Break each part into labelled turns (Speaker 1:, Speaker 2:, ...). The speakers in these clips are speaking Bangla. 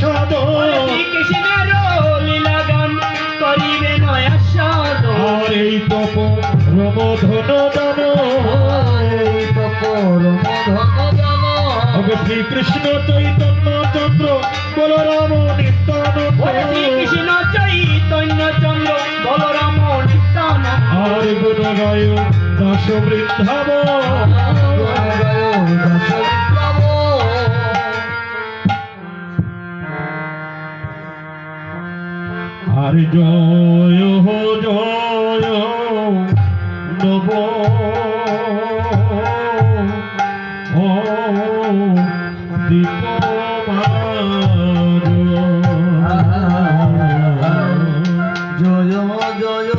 Speaker 1: আস্বাদ
Speaker 2: কৃষ্ণের লীলা গান করিবে নয়া স্বাদ
Speaker 1: আর এই তপ রমধন দান
Speaker 3: এই তপ রমধন দান
Speaker 1: শ্রীকৃষ্ণ চৈতন্য চন্দ্র বলরাম নিত্যানন্দ
Speaker 2: কৃষ্ণ চৈতন্য চন্দ্র বলরাম নিত্যানন্দ
Speaker 1: আর গুণ গায় দশ বৃন্দাবন আর জয় জয় নব ও দীপ
Speaker 3: জয় জয়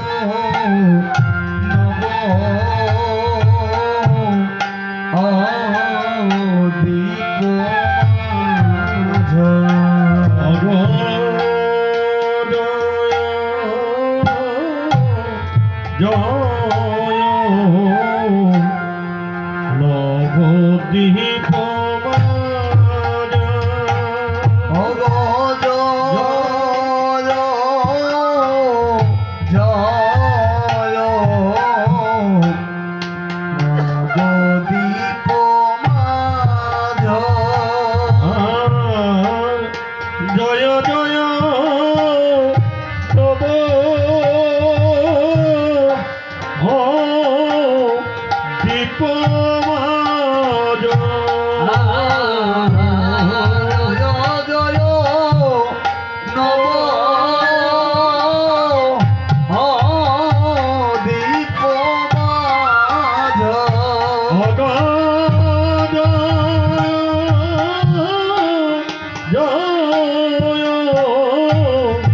Speaker 3: নব দীপ
Speaker 1: নবদ্বীপ জয় জয় নব দীপ জয়